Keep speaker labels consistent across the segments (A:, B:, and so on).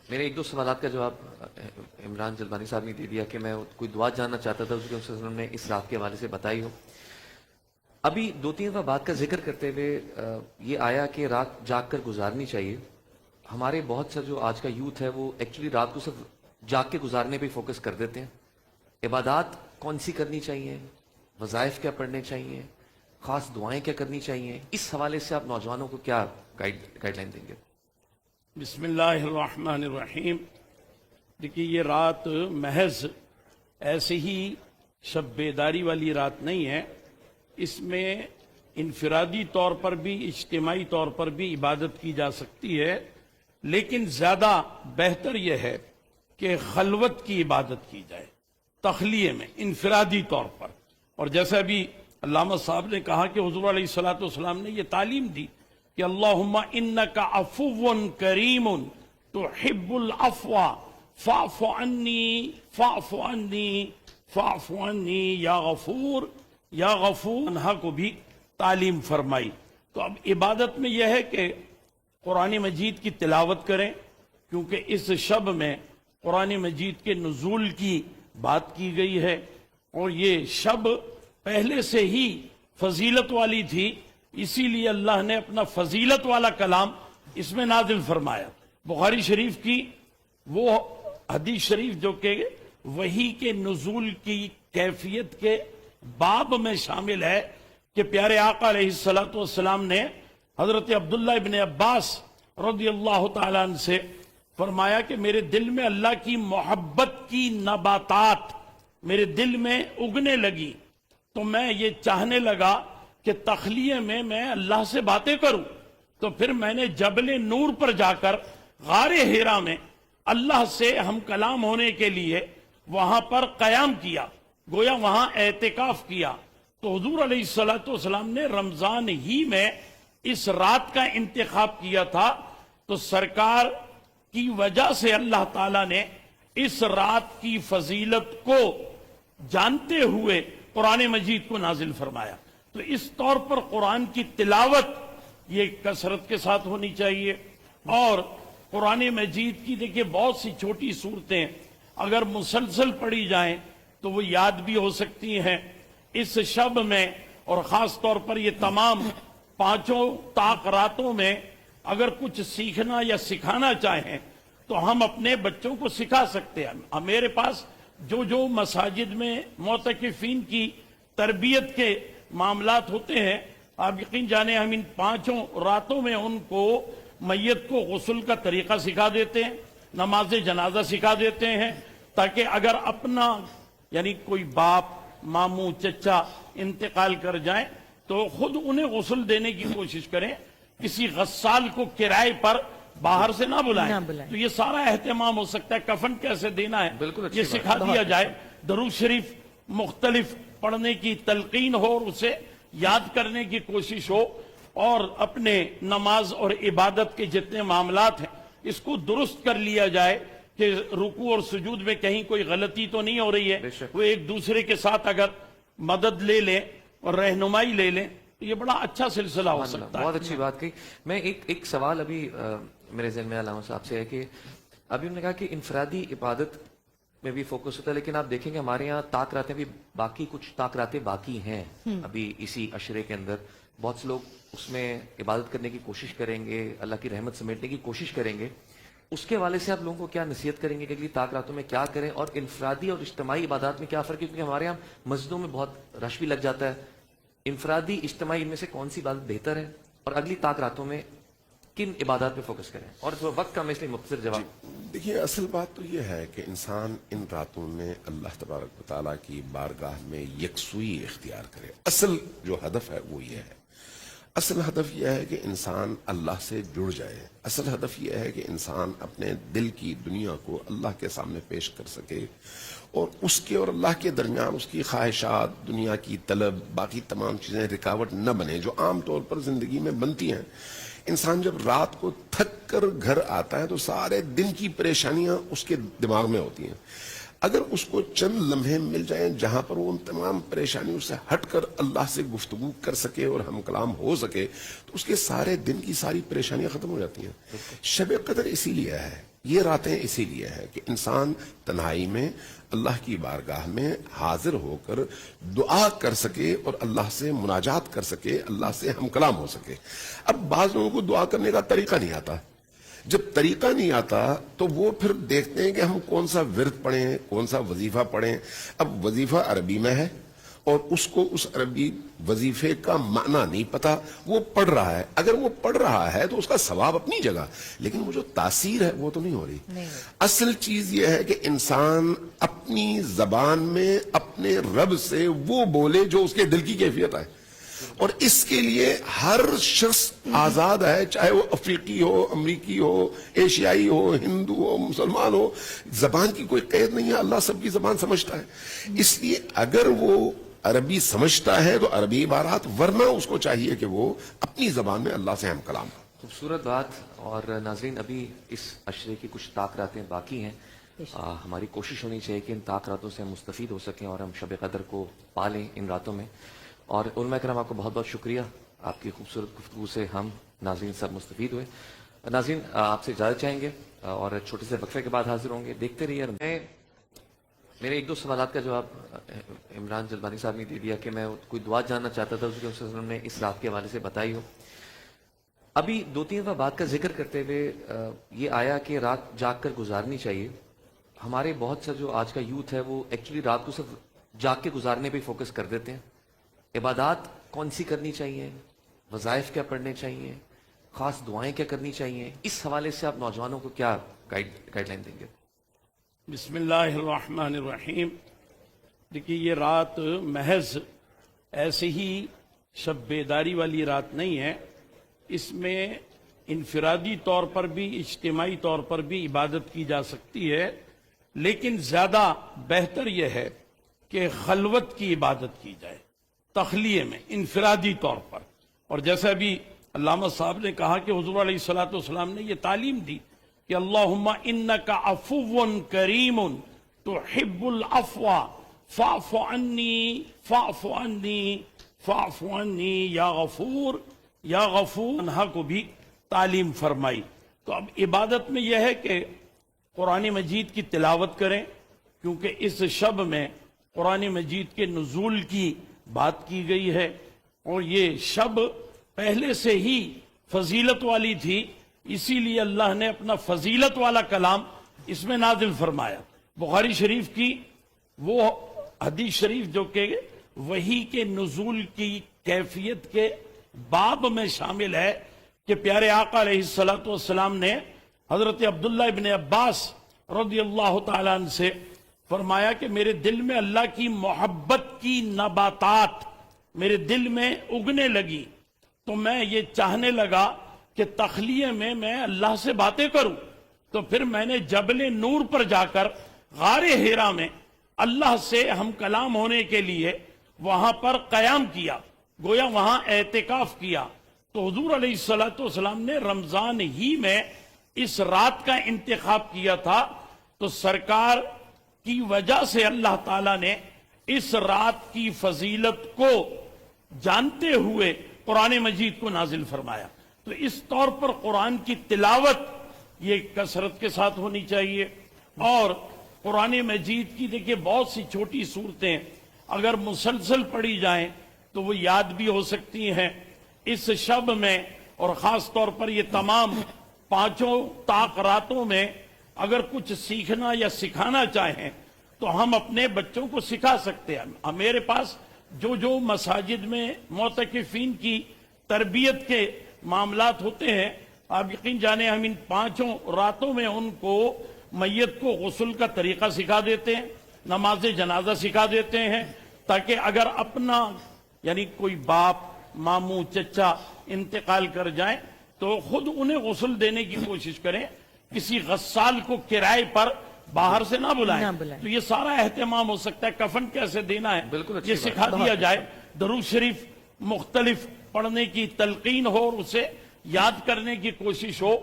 A: میرے ایک دو سوالات کا جواب عمران جلبانی صاحب نے دے دیا کہ میں کوئی دعا جاننا چاہتا تھا اس کے وسلم نے اس رات کے حوالے سے بتائی ہو. ابھی دو تین بات کا ذکر کرتے ہوئے یہ آیا کہ رات جاگ کر گزارنی چاہیے. ہمارے بہت سا جو آج کا یوتھ ہے وہ ایکچولی رات کو صرف جاگ کے گزارنے پہ فوکس کر دیتے ہیں. عبادات کون سی کرنی چاہیے, وظائف کیا پڑھنے چاہیے, خاص دعائیں کیا کرنی چاہیے, اس حوالے سے آپ نوجوانوں کو کیا گائیڈ لائن دیں گے؟
B: بسم اللہ الرحمن الرحیم. دیکھیے یہ رات محض ایسے ہی شب بیداری والی رات نہیں ہے. اس میں انفرادی طور پر بھی اجتماعی طور پر بھی عبادت کی جا سکتی ہے, لیکن زیادہ بہتر یہ ہے کہ خلوت کی عبادت کی جائے, تخلیے میں انفرادی طور پر. اور جیسا ابھی علامہ صاحب نے کہا کہ حضور علیہ الصلوۃ والسلام نے یہ تعلیم دی کہ اللہم انک عفو کریم تحب العفو فاعف عنی فاعف عنی فاعف عنی یا غفور یا غفور انہا کو بھی تعلیم فرمائی. تو اب عبادت میں یہ ہے کہ قرآن مجید کی تلاوت کریں, کیونکہ اس شب میں قرآن مجید کے نزول کی بات کی گئی ہے, اور یہ شب پہلے سے ہی فضیلت والی تھی, اسی لیے اللہ نے اپنا فضیلت والا کلام اس میں نازل فرمایا. بخاری شریف کی وہ حدیث شریف جو کہ وحی کے نزول کی کیفیت کے باب میں شامل ہے کہ پیارے آقا علیہ الصلوۃ والسلام نے حضرت عبداللہ ابن عباس رضی اللہ تعالیٰ عنہ سے فرمایا کہ میرے دل میں اللہ کی محبت کی نباتات میرے دل میں اگنے لگی, تو میں یہ چاہنے لگا کہ تخلیے میں اللہ سے باتیں کروں. تو پھر میں نے جبل نور پر جا کر غار ہیرا میں اللہ سے ہم کلام ہونے کے لیے وہاں پر قیام کیا, گویا وہاں اعتکاف کیا. تو حضور علیہ الصلوۃ والسلام نے رمضان ہی میں اس رات کا انتخاب کیا تھا, تو سرکار کی وجہ سے اللہ تعالیٰ نے اس رات کی فضیلت کو جانتے ہوئے قرآن مجید کو نازل فرمایا. تو اس طور پر قرآن کی تلاوت یہ کثرت کے ساتھ ہونی چاہیے. اور قرآن مجید کی دیکھیے بہت سی چھوٹی صورتیں اگر مسلسل پڑھی جائیں تو وہ یاد بھی ہو سکتی ہیں. اس شب میں اور خاص طور پر یہ تمام 5 طاق راتوں میں اگر کچھ سیکھنا یا سکھانا چاہیں تو ہم اپنے بچوں کو سکھا سکتے ہیں. میرے پاس جو مساجد میں معتکفین کی تربیت کے معاملات ہوتے ہیں, آپ یقین جانیں ہم ان 5 راتوں میں ان کو میت کو غسل کا طریقہ سکھا دیتے ہیں, نماز جنازہ سکھا دیتے ہیں, تاکہ اگر اپنا یعنی کوئی باپ ماموں چچا انتقال کر جائیں تو خود انہیں غسل دینے کی کوشش کریں, کسی غسال کو کرائے پر باہر سے نہ بلائیں. تو یہ سارا اہتمام ہو سکتا ہے. کفن کیسے دینا ہے یہ سکھا دیا جائے, درود شریف مختلف پڑھنے کی تلقین ہو اور اسے یاد کرنے کی کوشش ہو, اور اپنے نماز اور عبادت کے جتنے معاملات ہیں اس کو درست کر لیا جائے کہ رکوع اور سجود میں کہیں کوئی غلطی تو نہیں ہو رہی ہے. وہ ایک دوسرے کے ساتھ اگر مدد لے لیں اور رہنمائی لے لیں تو یہ بڑا اچھا سلسلہ ہو سکتا ہے.
A: بہت اچھی بات کہی. میں ایک سوال ابھی میرے ذہن میں علامہ صاحب سے ہے کہ ابھی ہم نے کہا کہ انفرادی عبادت میں بھی فوکس ہوتا ہے, لیکن آپ دیکھیں گے ہمارے یہاں طاق راتیں بھی باقی کچھ طاق راتیں باقی ہیں ابھی اسی عشرے کے اندر. بہت سے لوگ اس میں عبادت کرنے کی کوشش کریں گے, اللہ کی رحمت سمیٹنے کی کوشش کریں گے. اس کے حوالے سے آپ لوگوں کو کیا نصیحت کریں گے کہ اگلی طاق راتوں میں کیا کریں, اور انفرادی اور اجتماعی عبادات میں کیا فرق ہے؟ کیونکہ ہمارے یہاں مسجدوں میں بہت رش بھی لگ جاتا ہے. انفرادی اجتماعی ان میں سے کون سی عبادت بہتر ہے, اور اگلی طاق راتوں میں کن عبادات پہ فوکس کریں؟ اور وقت کم ہے اس لیے مختصر جواب.
C: دیکھیے اصل بات تو یہ ہے کہ انسان ان راتوں میں اللہ تبارک و تعالیٰ کی بارگاہ میں یکسوئی اختیار کرے. اصل جو ہدف ہے وہ یہ ہے, اصل ہدف یہ ہے کہ انسان اللہ سے جڑ جائے. اصل ہدف یہ ہے کہ انسان اپنے دل کی دنیا کو اللہ کے سامنے پیش کر سکے, اور اس کے اور اللہ کے درمیان اس کی خواہشات, دنیا کی طلب, باقی تمام چیزیں رکاوٹ نہ بنے جو عام طور پر زندگی میں بنتی ہیں. انسان جب رات کو تھک کر گھر آتا ہے تو سارے دن کی پریشانیاں اس کے دماغ میں ہوتی ہیں. اگر اس کو چند لمحے مل جائیں جہاں پر وہ ان تمام پریشانیوں سے ہٹ کر اللہ سے گفتگو کر سکے اور ہم کلام ہو سکے تو اس کے سارے دن کی ساری پریشانیاں ختم ہو جاتی ہیں. شب قدر اسی لیے ہے, یہ راتیں اسی لیے ہے کہ انسان تنہائی میں اللہ کی بارگاہ میں حاضر ہو کر دعا کر سکے اور اللہ سے مناجات کر سکے، اللہ سے ہم کلام ہو سکے۔ اب بعض لوگوں کو دعا کرنے کا طریقہ نہیں آتا، جب طریقہ نہیں آتا تو وہ پھر دیکھتے ہیں کہ ہم کون سا ورد پڑھیں، کون سا وظیفہ پڑھیں۔ اب وظیفہ عربی میں ہے اور اس کو اس عربی وظیفے کا معنی نہیں پتا، وہ پڑھ رہا ہے۔ اگر وہ پڑھ رہا ہے تو اس کا ثواب اپنی جگہ، لیکن وہ جو تاثیر ہے وہ تو نہیں ہو رہی۔ اصل چیز یہ ہے کہ انسان اپنی زبان میں اپنے رب سے وہ بولے جو اس کے دل کی کیفیت ہے، اور اس کے لیے ہر شخص آزاد ہے، چاہے وہ افریقی ہو، امریکی ہو، ایشیائی ہو، ہندو ہو، مسلمان ہو، زبان کی کوئی قید نہیں ہے، اللہ سب کی زبان سمجھتا ہے۔ اس لیے اگر وہ عربی سمجھتا ہے تو عربی عبارات، ورنہ اس کو چاہیے کہ وہ اپنی زبان میں اللہ سے ہم کلام ہو۔
A: خوبصورت بات۔ اور ناظرین، ابھی اس عشرے کی کچھ طاق راتیں باقی ہیں، ہماری کوشش ہونی چاہیے کہ ان طاق راتوں سے ہم مستفید ہو سکیں اور ہم شب قدر کو پالیں ان راتوں میں۔ اور علماء کرام آپ کو بہت بہت شکریہ، آپ کی خوبصورت گفتگو سے ہم ناظرین سب مستفید ہوئے۔ ناظرین آپ سے اجازت چاہیں گے اور چھوٹے سے وقفے کے بعد حاضر ہوں گے، دیکھتے رہیے۔ میں میرے ایک دو سوالات کا جواب عمران جلبانی صاحب نے دے دیا کہ میں کوئی دعا جاننا چاہتا تھا اس کے وسلم نے اس رات کے حوالے سے بتائی ہو۔ ابھی دو تین دفعہ بات کا ذکر کرتے ہوئے یہ آیا کہ رات جاگ کر گزارنی چاہیے۔ ہمارے بہت سا جو آج کا یوتھ ہے وہ ایکچولی رات کو صرف جاگ کے گزارنے پہ فوکس کر دیتے ہیں۔ عبادات کون سی کرنی چاہیے، وظائف کیا پڑھنے چاہیے، خاص دعائیں کیا کرنی چاہیے، اس حوالے سے آپ نوجوانوں کو کیا گائیڈ لائن دیں گے؟
B: بسم اللہ الرحمن الرحیم۔ دیکھیے یہ رات محض ایسے ہی شب بیداری والی رات نہیں ہے، اس میں انفرادی طور پر بھی اجتماعی طور پر بھی عبادت کی جا سکتی ہے، لیکن زیادہ بہتر یہ ہے کہ خلوت کی عبادت کی جائے، تخلیے میں، انفرادی طور پر۔ اور جیسا بھی علامہ صاحب نے کہا کہ حضور علیہ الصلوۃ والسلام نے یہ تعلیم دی کہ اللہم انک عفو کریم تحب العفو فاعف عنی فاعف عنی فاعف عنی یا غفور یا غفور انہا کو بھی تعلیم فرمائی۔ تو اب عبادت میں یہ ہے کہ قرآن مجید کی تلاوت کریں، کیونکہ اس شب میں قرآن مجید کے نزول کی بات کی گئی ہے، اور یہ شب پہلے سے ہی فضیلت والی تھی، اسی لیے اللہ نے اپنا فضیلت والا کلام اس میں نازل فرمایا۔ بخاری شریف کی وہ حدیث شریف جو کہ وحی کے نزول کی کیفیت کے باب میں شامل ہے کہ پیارے آقا علیہ الصلوۃ والسلام نے حضرت عبداللہ ابن عباس رضی اللہ تعالیٰ عنہ سے فرمایا کہ میرے دل میں اللہ کی محبت کی نباتات میرے دل میں اگنے لگی، تو میں یہ چاہنے لگا کہ تخلیے میں اللہ سے باتیں کروں۔ تو پھر میں نے جبل نور پر جا کر غار ہیرا میں اللہ سے ہم کلام ہونے کے لیے وہاں پر قیام کیا، گویا وہاں اعتکاف کیا۔ تو حضور علیہ الصلوۃ والسلام نے رمضان ہی میں اس رات کا انتخاب کیا تھا، تو سرکار کی وجہ سے اللہ تعالیٰ نے اس رات کی فضیلت کو جانتے ہوئے قرآن مجید کو نازل فرمایا۔ تو اس طور پر قرآن کی تلاوت یہ کثرت کے ساتھ ہونی چاہیے، اور قرآن مجید کی دیکھیے بہت سی چھوٹی صورتیں اگر مسلسل پڑھی جائیں تو وہ یاد بھی ہو سکتی ہیں۔ اس شب میں اور خاص طور پر یہ تمام پانچوں طاق راتوں میں اگر کچھ سیکھنا یا سکھانا چاہیں تو ہم اپنے بچوں کو سکھا سکتے ہیں۔ میرے پاس جو مساجد میں معتکفین کی تربیت کے معاملات ہوتے ہیں، آپ یقین جانیں ہم ان پانچوں راتوں میں ان کو میت کو غسل کا طریقہ سکھا دیتے ہیں، نماز جنازہ سکھا دیتے ہیں، تاکہ اگر اپنا یعنی کوئی باپ، ماموں، چچا انتقال کر جائیں تو خود انہیں غسل دینے کی کوشش کریں، کسی غسال کو کرائے پر باہر سے نہ بلائیں۔ تو یہ سارا اہتمام ہو سکتا ہے، کفن کیسے دینا ہے یہ سکھا دیا جائے، درود شریف مختلف پڑھنے کی تلقین ہو اور اسے یاد کرنے کی کوشش ہو،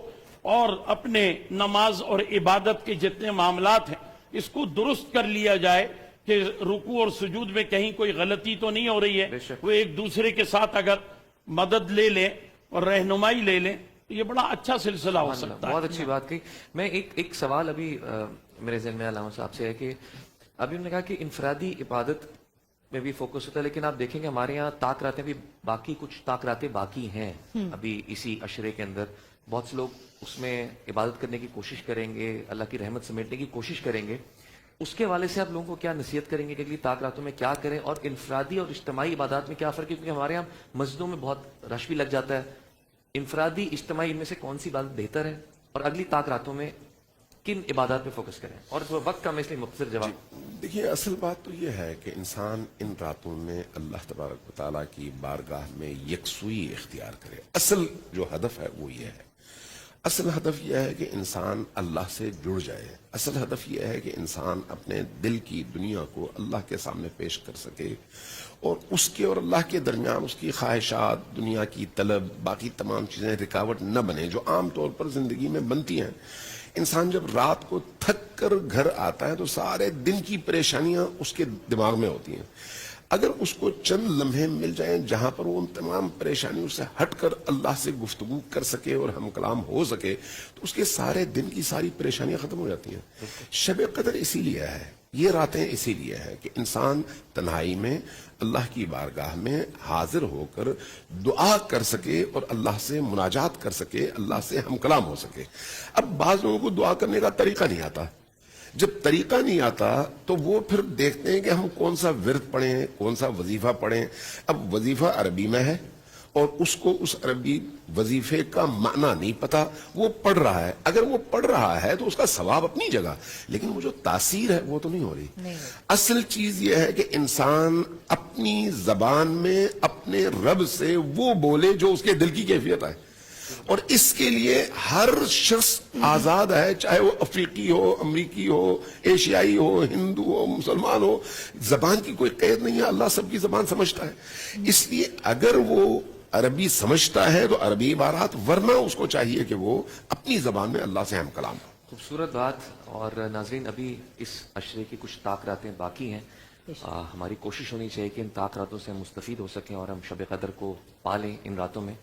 B: اور اپنے نماز اور عبادت کے جتنے معاملات ہیں اس کو درست کر لیا جائے کہ رکوع اور سجود میں کہیں کوئی غلطی تو نہیں ہو رہی ہے۔ وہ ایک دوسرے کے ساتھ اگر مدد لے لیں اور رہنمائی لے لیں تو یہ بڑا اچھا سلسلہ ہو سکتا ہے.
A: بہت اچھی بات کہی. میں ایک سوال ابھی میرے ذہن میں علامہ صاحب سے ہے کہ ابھی انہوں نے کہا کہ انفرادی عبادت میں بھی فوکس ہوتا ہے، لیکن آپ دیکھیں گے ہمارے یہاں طاق راتیں بھی باقی کچھ طاق راتیں باقی ہیں ابھی اسی عشرے کے اندر. بہت سے لوگ اس میں عبادت کرنے کی کوشش کریں گے، اللہ کی رحمت سمیٹنے کی کوشش کریں گے. اس کے حوالے سے آپ لوگوں کو کیا نصیحت کریں گے کہ اگلی طاق راتوں میں کیا کریں، اور انفرادی اور اجتماعی عبادات میں کیا فرق ہے؟ کیونکہ ہمارے یہاں مسجدوں میں بہت رش بھی لگ جاتا ہے. انفرادی اجتماعی ان میں سے کون سی عبادت بہتر ہے، اور اگلی طاق راتوں میں کن عبادات پہ فوکس کریں؟ اور وقت کم ہے اس لیے مختصر جواب.
C: دیکھیے اصل بات تو یہ ہے کہ انسان ان راتوں میں اللہ تبارک و تعالیٰ کی بارگاہ میں یکسوئی اختیار کرے. اصل جو ہدف ہے وہ یہ ہے. اصل ہدف یہ ہے کہ انسان اللہ سے جڑ جائے. اصل ہدف یہ ہے کہ انسان اپنے دل کی دنیا کو اللہ کے سامنے پیش کر سکے، اور اس کے اور اللہ کے درمیان اس کی خواہشات، دنیا کی طلب، باقی تمام چیزیں رکاوٹ نہ بنے جو عام طور پر زندگی میں بنتی ہیں. انسان جب رات کو تھک کر گھر آتا ہے تو سارے دن کی پریشانیاں اس کے دماغ میں ہوتی ہیں. اگر اس کو چند لمحے مل جائیں جہاں پر وہ ان تمام پریشانیوں سے ہٹ کر اللہ سے گفتگو کر سکے اور ہم کلام ہو سکے، تو اس کے سارے دن کی ساری پریشانیاں ختم ہو جاتی ہیں. شب قدر اسی لیے ہے، یہ راتیں اسی لیے ہے کہ انسان تنہائی میں اللہ کی بارگاہ میں حاضر ہو کر دعا کر سکے اور اللہ سے مناجات کر سکے، اللہ سے ہم کلام ہو سکے. اب بعض لوگوں کو دعا کرنے کا طریقہ نہیں آتا. جب طریقہ نہیں آتا تو وہ پھر دیکھتے ہیں کہ ہم کون سا ورد پڑھیں، کون سا وظیفہ پڑھیں. اب وظیفہ عربی میں ہے اور اس کو اس عربی وظیفے کا معنی نہیں پتا، وہ پڑھ رہا ہے. اگر وہ پڑھ رہا ہے تو اس کا ثواب اپنی جگہ، لیکن وہ جو تاثیر ہے وہ تو نہیں ہو رہی. اصل چیز یہ ہے کہ انسان اپنی زبان میں اپنے رب سے وہ بولے جو اس کے دل کی کیفیت ہے، اور اس کے لیے ہر شخص آزاد ہے، چاہے وہ افریقی ہو، امریکی ہو، ایشیائی ہو، ہندو ہو، مسلمان ہو. زبان کی کوئی قید نہیں ہے، اللہ سب کی زبان سمجھتا ہے. اس لیے اگر وہ عربی سمجھتا ہے تو عربی عبارات، ورنہ اس کو چاہیے کہ وہ اپنی زبان میں اللہ سے ہم کلام ہو.
A: خوبصورت بات. اور ناظرین، ابھی اس عشرے کی کچھ طاق راتیں باقی ہیں. ہماری کوشش ہونی چاہیے کہ ان طاق راتوں سے ہم مستفید ہو سکیں اور ہم شب قدر کو پالیں ان راتوں میں.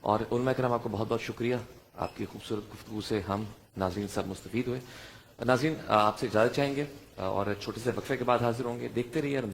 A: اور علماء کرام آپ کو بہت بہت شکریہ، آپ کی خوبصورت گفتگو سے ہم ناظرین سب مستفید ہوئے. ناظرین آپ سے اجازت چاہیں گے اور چھوٹے سے وقفے کے بعد حاضر ہوں گے. دیکھتے رہیے